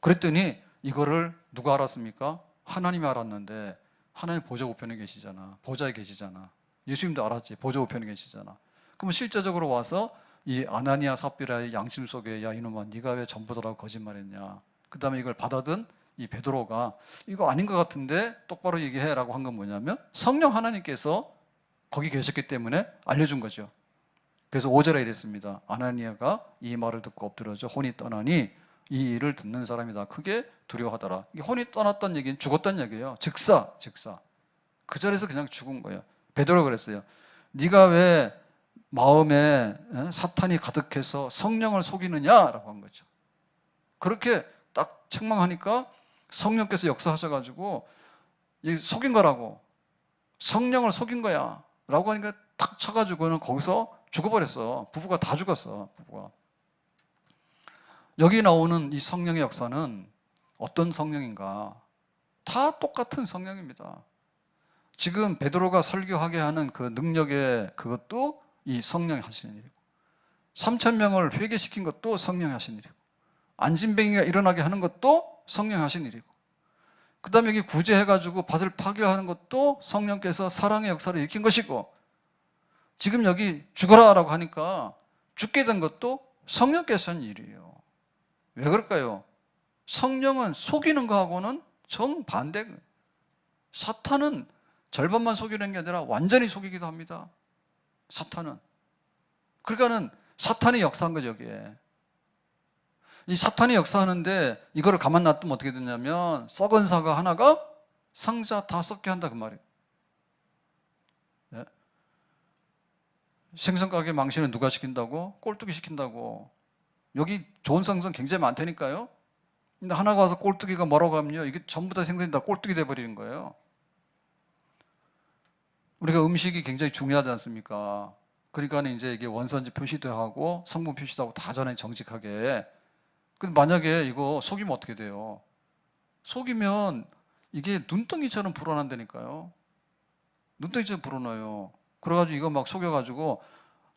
그랬더니 이거를 누가 알았습니까? 하나님이 알았는데 하나님 보좌 우편에 계시잖아. 보좌에 계시잖아. 예수님도 알았지. 보좌 우편에 계시잖아. 그러면 실제적으로 와서 이 아나니아 삽비라의 양심 속에 야 이놈아 네가 왜 전부 다라고 거짓말했냐. 그 다음에 이걸 받아든 이 베드로가 이거 아닌 것 같은데 똑바로 얘기해라고 한 건 뭐냐면 성령 하나님께서 거기 계셨기 때문에 알려준 거죠. 그래서 5절에 이랬습니다. 아나니아가 이 말을 듣고 엎드려져 혼이 떠나니 이 일을 듣는 사람이 다 크게 두려워하더라. 이 혼이 떠났다는 얘기는 죽었다는 얘기예요. 즉사. 그 자리에서 그냥 죽은 거예요. 베드로가 그랬어요. 네가 왜 마음에 사탄이 가득해서 성령을 속이느냐라고 한 거죠. 그렇게 딱 책망하니까 성령께서 역사하셔가지고 속인 거라고, 성령을 속인 거야 라고 하니까 탁 쳐가지고는 거기서 죽어버렸어. 부부가 다 죽었어. 부부가. 여기 나오는 이 성령의 역사는 어떤 성령인가? 다 똑같은 성령입니다. 지금 베드로가 설교하게 하는 그 능력의 그것도 이 성령이 하시는 일이고, 3,000명을 회개시킨 것도 성령이 하신 일이고, 안진뱅이가 일어나게 하는 것도 성령이 하신 일이고, 그 다음에 여기 구제해가지고 밭을 파괴하는 것도 성령께서 사랑의 역사를 일으킨 것이고, 지금 여기 죽어라라고 하니까 죽게 된 것도 성령께서 한 일이에요. 왜 그럴까요? 성령은 속이는 거하고는 정반대. 사탄은 절반만 속이는 게 아니라 완전히 속이기도 합니다. 사탄은. 그러니까는 사탄이 역사한 거죠, 여기에. 이 사탄이 역사하는데 이거를 가만 놔두면 어떻게 되냐면 썩은 사과 하나가 상자 다 썩게 한다 그 말이에요. 예? 생선가게 망신은 누가 시킨다고? 꼴뚜기 시킨다고. 여기 좋은 생선 굉장히 많다니까요. 근데 하나가 와서 꼴뚜기가 뭐라고 하면요, 이게 전부 다 생선이 다 꼴뚜기 돼버리는 거예요. 우리가 음식이 굉장히 중요하지 않습니까? 그러니까 이제 이게 원산지 표시도 하고 성분 표시도 하고 다 전에 정직하게. 근데 만약에 이거 속이면 어떻게 돼요? 속이면 이게 눈덩이처럼 불어난다니까요. 눈덩이처럼 불어나요. 그래가지고 이거 막 속여가지고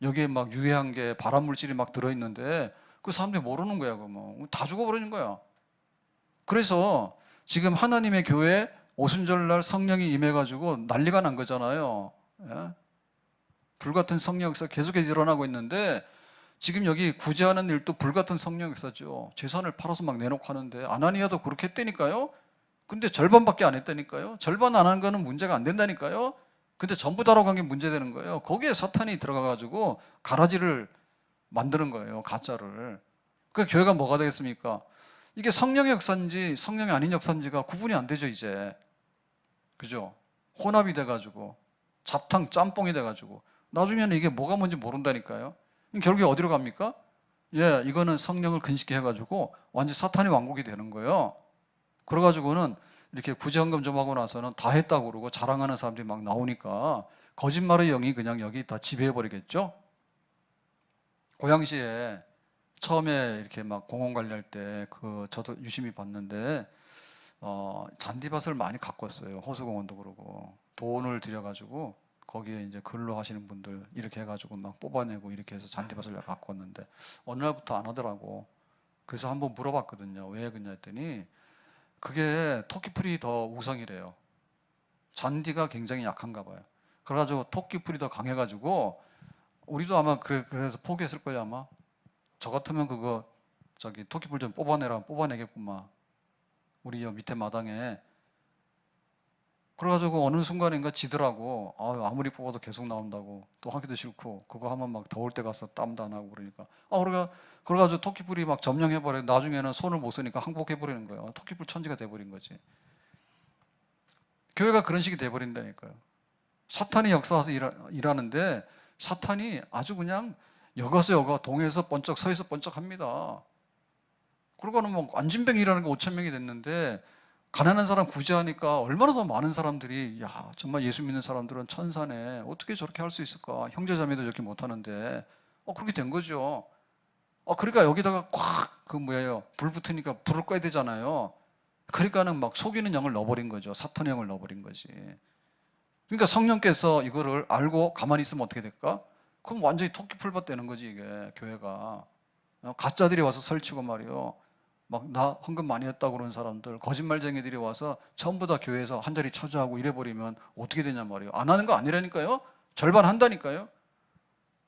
여기에 막 유해한 게 발암물질이 막 들어있는데 그 사람들이 모르는 거야. 그러면 다 죽어버리는 거야. 그래서 지금 하나님의 교회에 오순절날 성령이 임해가지고 난리가 난 거잖아요. 예? 불같은 성령 역사 계속해서 일어나고 있는데 지금 여기 구제하는 일도 불같은 성령 역사죠. 재산을 팔아서 막 내놓고 하는데 아나니아도 그렇게 했다니까요. 근데 절반밖에 안 했다니까요. 절반 안 한 거는 문제가 안 된다니까요. 근데 전부 다라고 한 게 문제되는 거예요. 거기에 사탄이 들어가가지고 가라지를 만드는 거예요. 가짜를. 그 교회가 뭐가 되겠습니까? 이게 성령의 역사인지 성령이 아닌 역사인지가 구분이 안 되죠, 이제. 그죠? 혼합이 돼가지고 잡탕 짬뽕이 돼가지고 나중에는 이게 뭐가 뭔지 모른다니까요. 결국에 어디로 갑니까? 이거는 성령을 근식해 해가지고 완전 사탄이 왕국이 되는 거예요. 그래가지고는 이렇게 구제헌금 좀 하고 나서는 다 했다고 그러고 자랑하는 사람들이 막 나오니까 거짓말의 영이 그냥 여기 다 지배해버리겠죠? 고양시에 처음에 이렇게 막 공원 관리할 때 저도 유심히 봤는데 잔디밭을 많이 가꿨어요. 호수공원도 그러고 돈을 들여가지고 거기에 이제 근로 하시는 분들 이렇게 해가지고 막 뽑아내고 이렇게 해서 잔디밭을 가꿨는데 어느 날부터 안 하더라고. 그래서 한번 물어봤거든요. 왜 그러냐 했더니 그게 토끼풀이 더 우성이래요. 잔디가 굉장히 약한가 봐요. 그래가지고 토끼풀이 더 강해가지고 우리도 아마 그래서 포기했을 거예요 아마. 저 같으면 그거 토끼풀 좀 뽑아내라 뽑아내겠구만. 우리 여 밑에 마당에. 그래가지고 어느 순간인가 지더라고. 아무리 뽑아도 계속 나온다고. 또 하기도 싫고 그거 하면 막 더울 때 가서 땀도 안 하고 그러니까. 그래가지고 토끼풀이 막 점령해버려. 나중에는 손을 못 쓰니까 항복해버리는 거예요. 토끼풀 천지가 돼버린 거지. 교회가 그런 식이 돼버린다니까요. 사탄이 역사와서 일하는데 사탄이 아주 그냥 여가서 여가 동에서 번쩍 서에서 번쩍 합니다. 그러고는 뭐 안진뱅이라는 게 5천 명이 됐는데 가난한 사람 구제하니까 얼마나 더 많은 사람들이 야 정말 예수 믿는 사람들은 천사네 어떻게 저렇게 할 수 있을까 형제자매도 저렇게 못하는데 그렇게 된 거죠. 그러니까 여기다가 콱 그 뭐예요 불 붙으니까 불을 꺼야 되잖아요. 그러니까는 막 속이는 영을 넣어버린 거죠. 사탄의 영을 넣어버린 거지. 그러니까 성령께서 이거를 알고 가만히 있으면 어떻게 될까? 그럼 완전히 토끼풀밭 되는 거지 이게 교회가. 가짜들이 와서 설치고 말이요. 막 나 헌금 많이 했다고 그러는 사람들 거짓말쟁이들이 와서 전부 다 교회에서 한 자리 차지하고 이래버리면 어떻게 되냐 말이에요. 안 하는 거 아니라니까요. 절반 한다니까요.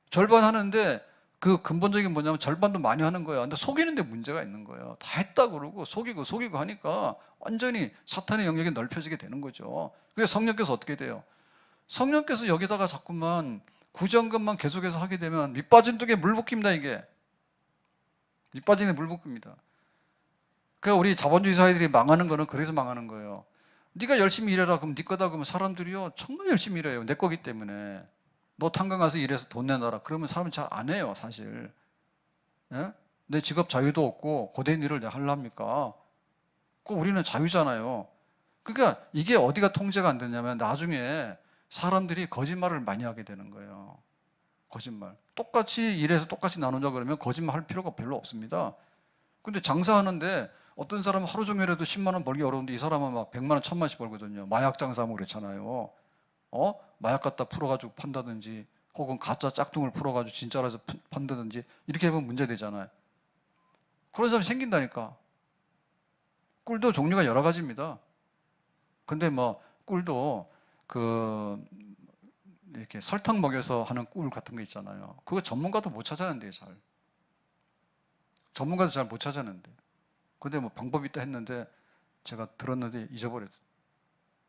절반 하는데 그 근본적인 뭐냐면 절반도 많이 하는 거예요. 근데 속이는데 문제가 있는 거예요. 다 했다 그러고 속이고 하니까 완전히 사탄의 영역이 넓혀지게 되는 거죠. 그래서 성령께서 어떻게 돼요? 성령께서 여기다가 자꾸만 구정금만 계속해서 하게 되면 밑빠진 독에 물 붓깁니다. 이게 밑빠진 데 물 붓깁니다. 그러니까 우리 자본주의 사회들이 망하는 거는 그래서 망하는 거예요. 네가 열심히 일해라 그럼 네 거다 그러면 사람들이요 정말 열심히 일해요. 내 거기 때문에. 너 탄광 가서 일해서 돈 내놔라. 그러면 사람이 잘 안 해요, 사실. 예? 내 직업 자유도 없고 고된 일을 내가 하려합니까? 우리는 자유잖아요. 그러니까 이게 어디가 통제가 안 되냐면 나중에 사람들이 거짓말을 많이 하게 되는 거예요. 거짓말. 똑같이 일해서 똑같이 나누자 그러면 거짓말 할 필요가 별로 없습니다. 근데 장사하는데 어떤 사람은 하루 종일 해도 10만 원 벌기 어려운데 이 사람은 막 100만 원, 1000만 원씩 벌거든요. 마약 장사하면 그렇잖아요. 마약 갖다 풀어가지고 판다든지 혹은 가짜 짝퉁을 풀어가지고 진짜로 해서 판다든지 이렇게 하면 문제되잖아요. 그런 사람이 생긴다니까. 꿀도 종류가 여러 가지입니다. 근데 뭐 꿀도 이렇게 설탕 먹여서 하는 꿀 같은 거 있잖아요. 그거 전문가도 못 찾아내는데 잘. 전문가도 잘 못 찾아내는데. 근데 뭐 방법이 있다 했는데 제가 들었는데 잊어버렸어요.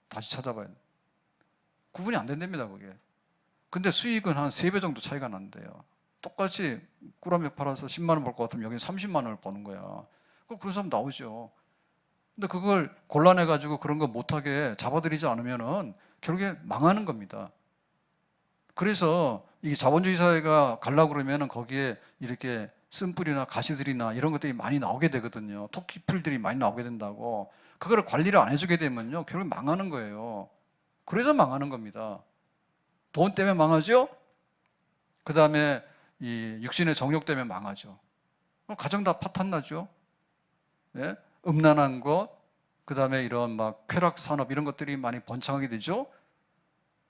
다시 찾아봐야 돼. 구분이 안 된답니다, 그게. 근데 수익은 한 3배 정도 차이가 난대요. 똑같이 꿀한맥 팔아서 10만 원 벌 것 같으면 여기는 30만 원을 버는 거야. 그런 사람 나오죠. 근데 그걸 곤란해가지고 그런 거 못하게 잡아들이지 않으면은 결국에 망하는 겁니다. 그래서 이게 자본주의 사회가 가려고 그러면은 거기에 이렇게 쓴뿌리나 가시들이나 이런 것들이 많이 나오게 되거든요. 토끼풀들이 많이 나오게 된다고. 그거를 관리를 안 해주게 되면요. 결국 망하는 거예요. 그래서 망하는 겁니다. 돈 때문에 망하죠? 그 다음에 이 육신의 정욕 때문에 망하죠. 가정 다 파탄나죠? 예? 음란한 것, 그 다음에 이런 막 쾌락 산업 이런 것들이 많이 번창하게 되죠?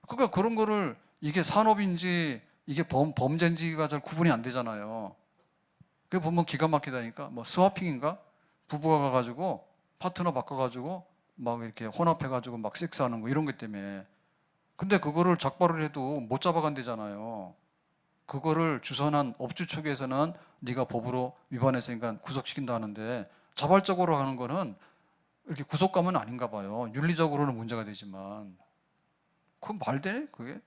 그러니까 그런 거를 이게 산업인지 이게 범죄인지가 잘 구분이 안 되잖아요. 그게 보면 기가 막히다니까. 뭐 스와핑인가? 부부가 가가지고 파트너 바꿔가지고 막 이렇게 혼합해가지고 막 섹스하는 거 이런 것 때문에. 근데 그거를 적발을 해도 못 잡아간대잖아요. 그거를 주선한 업주 측에서는 네가 법으로 위반했으니까 구속시킨다 하는데 자발적으로 하는 거는 이렇게 구속감은 아닌가 봐요. 윤리적으로는 문제가 되지만. 그건 말되네 그게?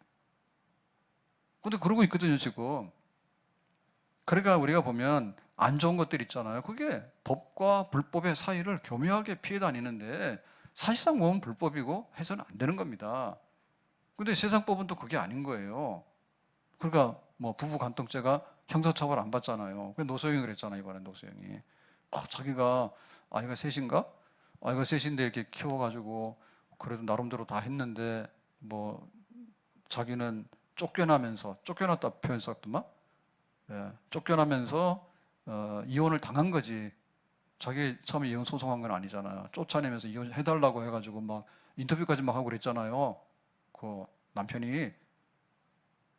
근데 그러고 있거든요 지금. 그러니까 우리가 보면 안 좋은 것들 있잖아요. 그게 법과 불법의 사이를 교묘하게 피해 다니는데 사실상 보면 불법이고 해서는 안 되는 겁니다. 근데 세상 법은 또 그게 아닌 거예요. 그러니까 뭐 부부 간통죄가 형사처벌 안 받잖아요. 노소영이 그랬잖아요. 이번에 노소영이. 자기가 아이가 셋인가? 아이가 셋인데 이렇게 키워가지고 그래도 나름대로 다 했는데 뭐 자기는 쫓겨났다 표현 썼더만. 예, 쫓겨나면서 이혼을 당한 거지. 자기 처음에 이혼 소송한 건 아니잖아요. 쫓아내면서 이혼해달라고 해가지고 막 인터뷰까지 막 하고 그랬잖아요. 그 남편이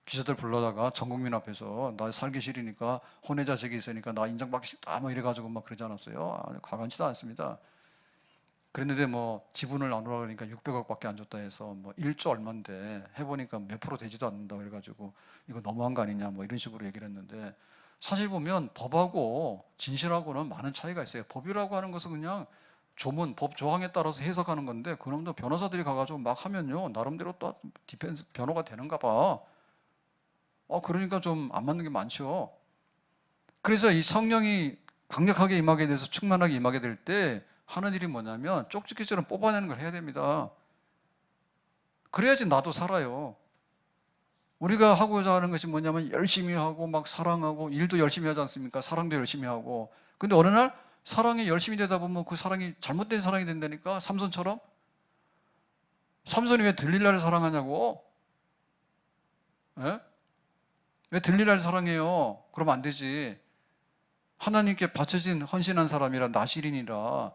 기자들 불러다가 전 국민 앞에서 나 살기 싫으니까 혼외 자식이 있으니까 나 인정받기 싫다 막 이래가지고 막 그러지 않았어요. 가관치도 않습니다. 그랬는데 뭐 지분을 나누라 그러니까 600억밖에 안 줬다 해서 뭐 1조 얼마인데 해보니까 몇 프로 되지도 않는다 그래가지고 이거 너무한 거 아니냐 뭐 이런 식으로 얘기를 했는데 사실 보면 법하고 진실하고는 많은 차이가 있어요. 법이라고 하는 것은 그냥 조문, 법 조항에 따라서 해석하는 건데 그놈도 변호사들이 가가지고 막 하면요 나름대로 또 디펜스 변호가 되는가 봐. 그러니까 좀 안 맞는 게 많죠. 그래서 이 성령이 강력하게 임하게 돼서 충만하게 임하게 될 때 하는 일이 뭐냐면 쪽집게처럼 뽑아내는 걸 해야 됩니다. 그래야지 나도 살아요. 우리가 하고자 하는 것이 뭐냐면 열심히 하고 막 사랑하고 일도 열심히 하지 않습니까? 사랑도 열심히 하고. 근데 어느 날 사랑이 열심히 되다 보면 그 사랑이 잘못된 사랑이 된다니까. 삼손처럼. 삼손이 왜 들릴라를 사랑하냐고. 예? 왜 들릴라를 사랑해요? 그러면 안 되지. 하나님께 바쳐진 헌신한 사람이라, 나실인이라.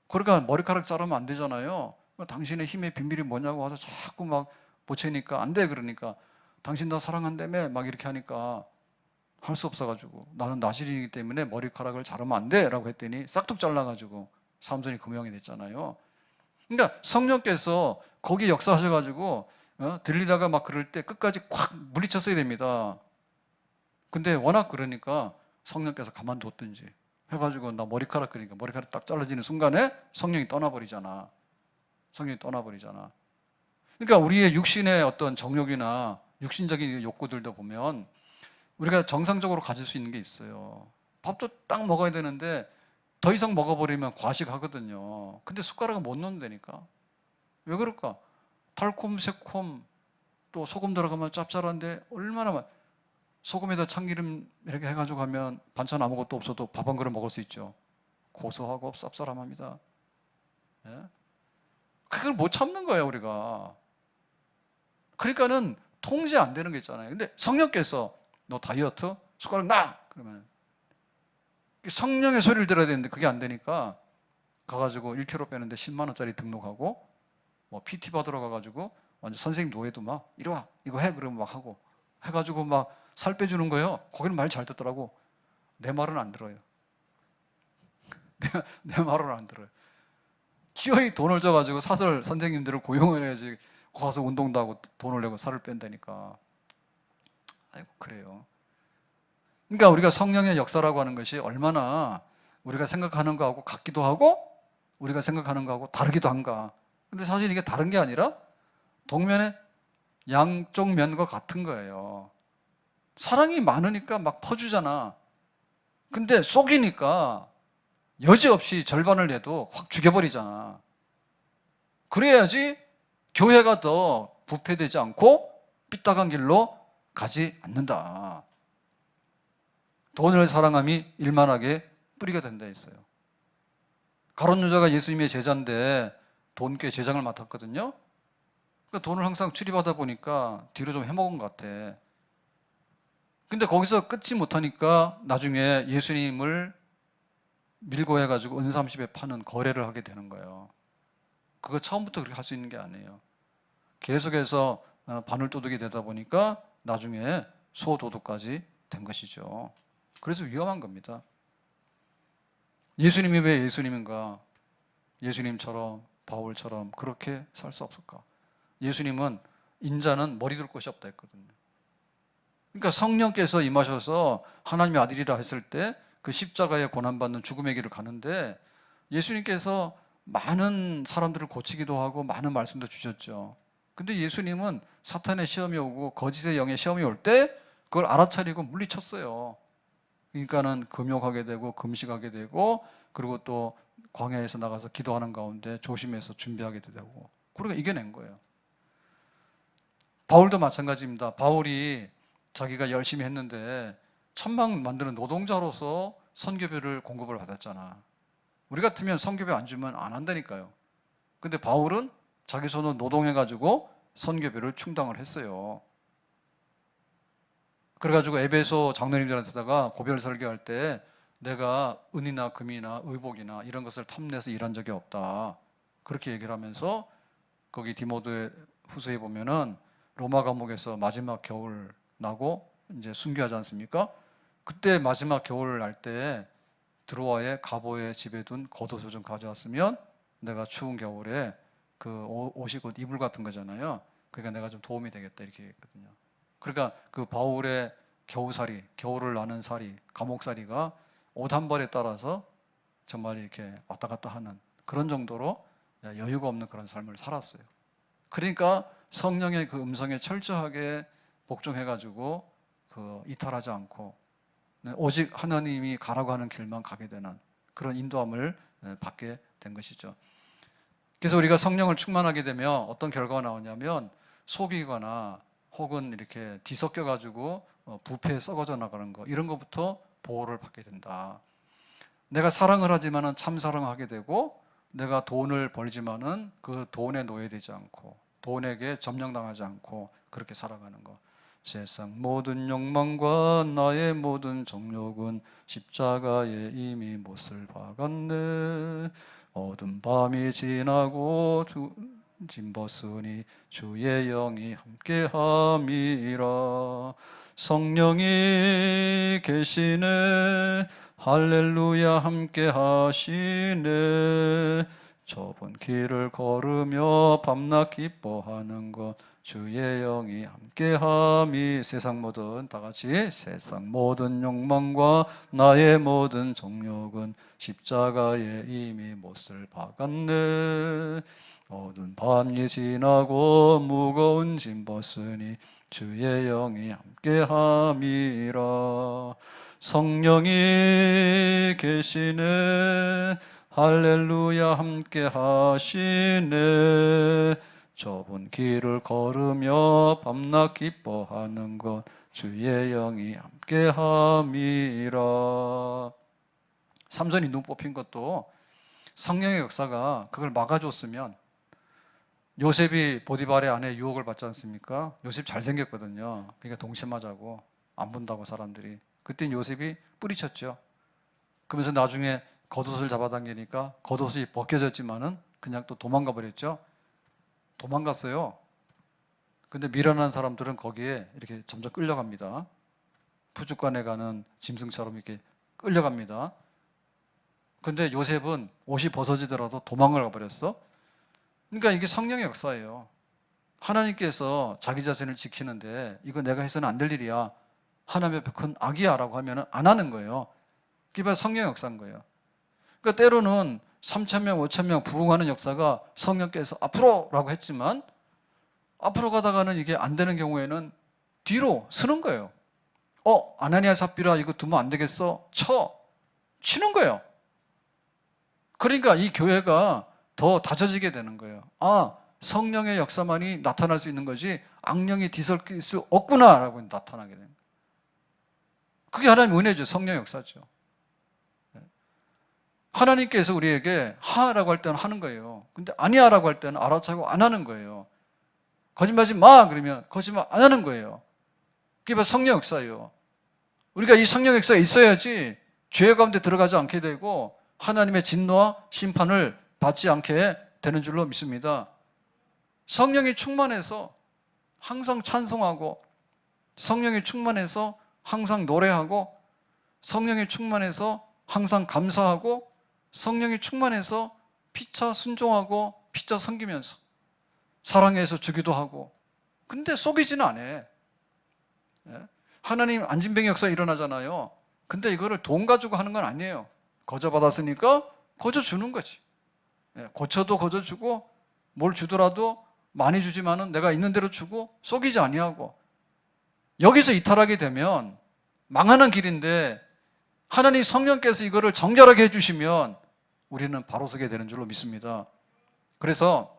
그러니까 머리카락 자르면 안 되잖아요. 당신의 힘의 비밀이 뭐냐고 와서 자꾸 막 보채니까 안 돼. 그러니까 당신 나 사랑한다며 막 이렇게 하니까 할 수 없어가지고, 나는 나실인이기 때문에 머리카락을 자르면 안 돼 라고 했더니 싹둑 잘라가지고 삼손이 금형이 됐잖아요. 그러니까 성령께서 거기 역사하셔가지고 들리다가 막 그럴 때 끝까지 콱 물리쳤어야 됩니다. 근데 워낙 그러니까 성령께서 가만뒀든지 해가지고, 나 머리카락, 그러니까 머리카락 딱 잘라지는 순간에 성령이 떠나버리잖아. 성령이 떠나버리잖아. 그러니까 우리의 육신의 어떤 정욕이나 육신적인 욕구들도 보면 우리가 정상적으로 가질 수 있는 게 있어요. 밥도 딱 먹어야 되는데 더 이상 먹어버리면 과식하거든요. 근데 숟가락은 못 넣는다니까. 왜 그럴까? 달콤, 새콤, 또 소금 들어가면 짭짤한데 얼마나 소금에다 참기름 이렇게 해가지고 하면 반찬 아무것도 없어도 밥 한 그릇 먹을 수 있죠. 고소하고 쌉싸름합니다. 예? 그걸 못 참는 거예요, 우리가. 그러니까는 통제 안 되는 게 있잖아요. 근데 성령께서 너 다이어트? 숟가락 놔! 그러면 성령의 소리를 들어야 되는데 그게 안 되니까 가가지고 1kg 빼는데 10만 원짜리 등록하고 뭐 PT 받으러 가가지고 완전 선생님 노예도 막 이리 와 이거 해 그러면 막 하고 해가지고 막 살 빼주는 거예요. 거기는 말 잘 듣더라고. 내 말은 안 들어요. 내 말은 안 들어요. 기어이 돈을 줘가지고 사설 선생님들을 고용을 해야지 가서 운동도 하고 돈을 내고 살을 뺀다니까. 아이고 그래요. 그러니까 우리가 성령의 역사라고 하는 것이 얼마나 우리가 생각하는 거하고 같기도 하고 우리가 생각하는 거하고 다르기도 한가. 근데 사실 이게 다른 게 아니라 동면의 양쪽 면과 같은 거예요. 사랑이 많으니까 막 퍼주잖아. 근데 속이니까 여지없이 절반을 내도 확 죽여버리잖아. 그래야지 교회가 더 부패되지 않고 삐딱한 길로 가지 않는다. 돈을 사랑함이 일만하게 뿌리가 된다 했어요. 가룟 유다가 예수님의 제자인데 돈꽤 제장을 맡았거든요. 그러니까 돈을 항상 추리하다 보니까 뒤로 좀 해먹은 것 같아. 근데 거기서 끊지 못하니까 나중에 예수님을 밀고 해가지고 은30에 파는 거래를 하게 되는 거예요. 그거 처음부터 그렇게 할 수 있는 게 아니에요. 계속해서 바늘도둑이 되다 보니까 나중에 소도둑까지 된 것이죠. 그래서 위험한 겁니다. 예수님이 왜 예수님인가? 예수님처럼 바울처럼 그렇게 살 수 없을까? 예수님은 인자는 머리 둘 곳이 없다 했거든요. 그러니까 성령께서 임하셔서 하나님의 아들이라 했을 때 그 십자가에 고난받는 죽음의 길을 가는데 예수님께서 많은 사람들을 고치기도 하고 많은 말씀도 주셨죠. 근데 예수님은 사탄의 시험이 오고 거짓의 영의 시험이 올 때 그걸 알아차리고 물리쳤어요. 그러니까는 금욕하게 되고 금식하게 되고 그리고 또 광야에서 나가서 기도하는 가운데 조심해서 준비하게 되고 그러니까 이겨낸 거예요. 바울도 마찬가지입니다. 바울이 자기가 열심히 했는데 천막 만드는 노동자로서 선교비를 공급을 받았잖아. 우리 같으면 선교비 안 주면 안 한다니까요. 근데 바울은 자기 손으로 노동해가지고 선교비를 충당을 했어요. 그래가지고 에베소 장로님들한테다가 고별 설교할 때 내가 은이나 금이나 의복이나 이런 것을 탐내서 일한 적이 없다. 그렇게 얘기를 하면서 거기 디모데 후서에 보면은 로마 감옥에서 마지막 겨울 나고 이제 순교하지 않습니까? 그때 마지막 겨울 날 때 드로아의 가보의 집에 둔 겉옷을 좀 가져왔으면 내가 추운 겨울에 그 옷이 곧 이불 같은 거잖아요. 그러니까 내가 좀 도움이 되겠다 이렇게 했거든요. 그러니까 그 바울의 겨우살이, 겨울을 나는 살이, 감옥살이가 옷 한 벌에 따라서 정말 이렇게 왔다 갔다 하는 그런 정도로 여유가 없는 그런 삶을 살았어요. 그러니까 성령의 그 음성에 철저하게 복종해가지고 그 이탈하지 않고 오직 하나님이 가라고 하는 길만 가게 되는 그런 인도함을 받게 된 것이죠. 그래서 우리가 성령을 충만하게 되면 어떤 결과가 나오냐면 속이거나 혹은 이렇게 뒤섞여가지고 부패에 썩어져 나가는 거 이런 것부터 보호를 받게 된다. 내가 사랑을 하지만은 참 사랑하게 되고, 내가 돈을 벌지만은 그 돈에 노예되지 않고 돈에게 점령당하지 않고 그렇게 살아가는 거. 세상 모든 욕망과 나의 모든 정욕은 십자가에 이미 못을 박았네. 어두운 밤이 지나고 짐 벗으니 주의 영이 함께함이라. 성령이 계시네. 할렐루야 함께 하시네. 좁은 길을 걸으며 밤낮 기뻐하는 것 주의 영이 함께함이. 세상 모든, 다 같이 세상 모든 욕망과 나의 모든 정욕은 십자가에 이미 못을 박았네. 어두운 밤이 지나고 무거운 짐 벗으니 주의 영이 함께함이라. 성령이 계시네. 할렐루야 함께 하시네. 좁은 길을 걸으며 밤낮 기뻐하는 것 주의 영이 함께함이라. 삼손이 눈 뽑힌 것도 성령의 역사가 그걸 막아줬으면, 요셉이 보디발의 아내 유혹을 받지 않습니까? 요셉 잘생겼거든요. 그러니까 동심하자고 안 본다고 사람들이. 그땐 요셉이 뿌리쳤죠. 그러면서 나중에 겉옷을 잡아당기니까 겉옷이 벗겨졌지만은 그냥 또 도망가 버렸죠. 도망갔어요. 근데 미련한 사람들은 거기에 이렇게 점점 끌려갑니다. 푸주간에 가는 짐승처럼 이렇게 끌려갑니다. 근데 요셉은 옷이 벗어지더라도 도망을 가버렸어. 그러니까 이게 성령의 역사예요. 하나님께서 자기 자신을 지키는데 이거 내가 해서는 안 될 일이야, 하나님 앞에 큰 악이야 라고 하면 안 하는 거예요. 그게 바로 성령의 역사인 거예요. 그러니까 때로는 3,000명, 5,000명 부흥하는 역사가 성령께서 앞으로 라고 했지만, 앞으로 가다가는 이게 안 되는 경우에는 뒤로 서는 거예요. 아나니아 삽비라 이거 두면 안 되겠어? 치는 거예요. 그러니까 이 교회가 더 다져지게 되는 거예요. 성령의 역사만이 나타날 수 있는 거지 악령이 뒤섞일 수 없구나라고 나타나게 되는 거예요. 그게 하나님의 은혜죠. 성령의 역사죠. 하나님께서 우리에게 하라고 할 때는 하는 거예요. 근데 아니야라고 할 때는 알아차고 안 하는 거예요. 거짓말하지 마 그러면 거짓말 안 하는 거예요. 그게 바로 성령 역사예요. 우리가 이 성령 역사에 있어야지 죄 가운데 들어가지 않게 되고 하나님의 진노와 심판을 받지 않게 되는 줄로 믿습니다. 성령이 충만해서 항상 찬송하고, 성령이 충만해서 항상 노래하고, 성령이 충만해서 항상 감사하고, 성령이 충만해서 피차 순종하고 피차 섬기면서 사랑해서 주기도 하고. 근데 속이지는 않아. 하나님 안진병의 역사 일어나잖아요. 근데 이거를 돈 가지고 하는 건 아니에요. 거저 받았으니까 거저 주는 거지. 고쳐도 거저 주고, 뭘 주더라도 많이 주지만은 내가 있는 대로 주고, 속이지 아니하고. 여기서 이탈하게 되면 망하는 길인데, 하나님 성령께서 이거를 정결하게 해주시면 우리는 바로 서게 되는 줄로 믿습니다. 그래서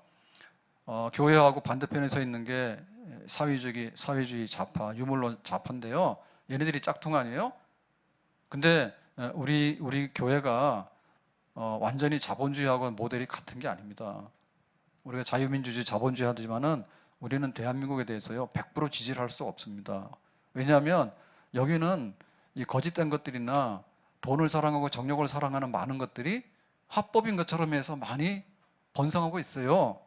교회하고 반대편에 서 있는 게 사회주의 좌파, 유물론 좌파인데요. 얘네들이 짝퉁 아니에요? 근데 우리 교회가 완전히 자본주의하고 모델이 같은 게 아닙니다. 우리가 자유민주주의 자본주의 하지만은 우리는 대한민국에 대해서요 100% 지지를 할 수 없습니다. 왜냐하면 여기는 이 거짓된 것들이나 돈을 사랑하고 정력을 사랑하는 많은 것들이 합법인 것처럼 해서 많이 번성하고 있어요.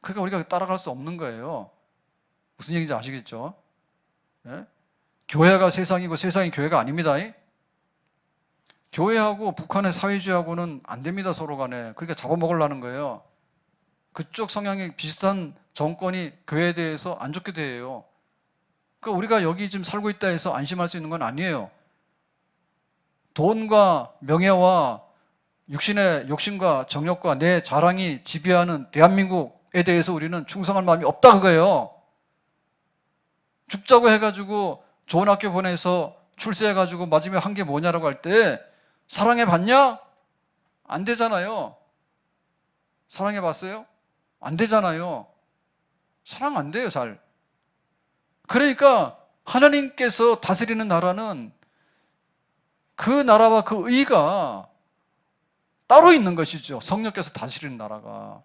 그러니까 우리가 따라갈 수 없는 거예요. 무슨 얘기인지 아시겠죠? 예? 교회가 세상이고 세상이 교회가 아닙니다. 교회하고 북한의 사회주의하고는 안 됩니다, 서로 간에. 그러니까 잡아먹으려는 거예요. 그쪽 성향이 비슷한 정권이 교회에 대해서 안 좋게 돼요. 그러니까 우리가 여기 지금 살고 있다 해서 안심할 수 있는 건 아니에요. 돈과 명예와 육신의 욕심과 정욕과 내 자랑이 지배하는 대한민국에 대해서 우리는 충성할 마음이 없다 그거예요. 죽자고 해가지고 좋은 학교 보내서 출세해가지고 마지막에 한 게 뭐냐라고 할 때 사랑해 봤냐? 안 되잖아요. 사랑해 봤어요? 안 되잖아요. 사랑 안 돼요, 잘. 그러니까 하나님께서 다스리는 나라는 그 나라와 그 의가 따로 있는 것이죠. 성령께서 다스리는 나라가.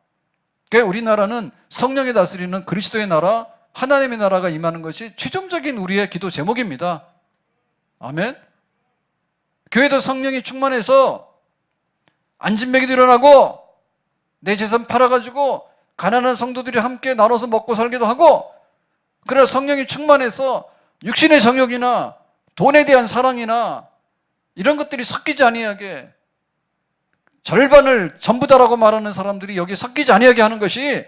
그러니까 우리나라는 성령이 다스리는 그리스도의 나라, 하나님의 나라가 임하는 것이 최종적인 우리의 기도 제목입니다. 아멘. 교회도 성령이 충만해서 안진뱅이도 일어나고 내 재산 팔아가지고 가난한 성도들이 함께 나눠서 먹고 살기도 하고, 그래 성령이 충만해서 육신의 정욕이나 돈에 대한 사랑이나 이런 것들이 섞이지 아니하게, 절반을 전부다라고 말하는 사람들이 여기 섞이지 아니하게 하는 것이,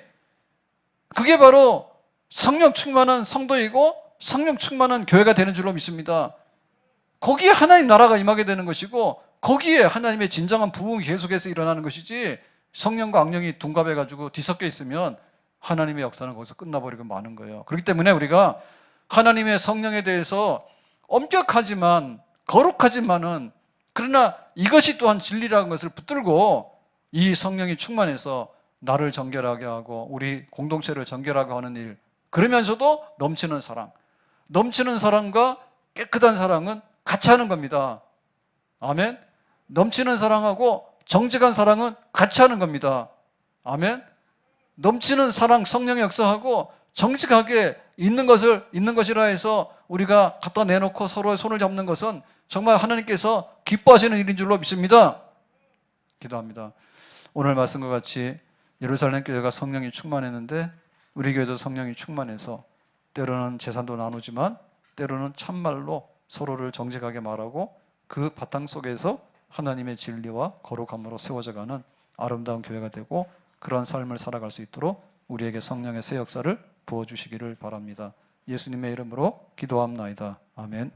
그게 바로 성령 충만한 성도이고 성령 충만한 교회가 되는 줄로 믿습니다. 거기에 하나님 나라가 임하게 되는 것이고, 거기에 하나님의 진정한 부흥이 계속해서 일어나는 것이지, 성령과 악령이 둔갑해가지고 뒤섞여 있으면 하나님의 역사는 거기서 끝나버리고 마는 거예요. 그렇기 때문에 우리가 하나님의 성령에 대해서 엄격하지만 거룩하지만은, 그러나 이것이 또한 진리라는 것을 붙들고 이 성령이 충만해서 나를 정결하게 하고 우리 공동체를 정결하게 하는 일, 그러면서도 넘치는 사랑, 넘치는 사랑과 깨끗한 사랑은 같이 하는 겁니다. 아멘. 넘치는 사랑하고 정직한 사랑은 같이 하는 겁니다. 아멘. 넘치는 사랑, 성령의 역사하고 정직하게 있는 것이라 해서 우리가 갖다 내놓고 서로의 손을 잡는 것은 정말 하나님께서 기뻐하시는 일인 줄로 믿습니다. 기도합니다. 오늘 말씀과 같이 예루살렘 교회가 성령이 충만했는데 우리 교회도 성령이 충만해서 때로는 재산도 나누지만 때로는 참말로 서로를 정직하게 말하고 그 바탕 속에서 하나님의 진리와 거룩함으로 세워져가는 아름다운 교회가 되고, 그런 삶을 살아갈 수 있도록 우리에게 성령의 새 역사를 부어주시기를 바랍니다. 예수님의 이름으로 기도합나이다. 아멘.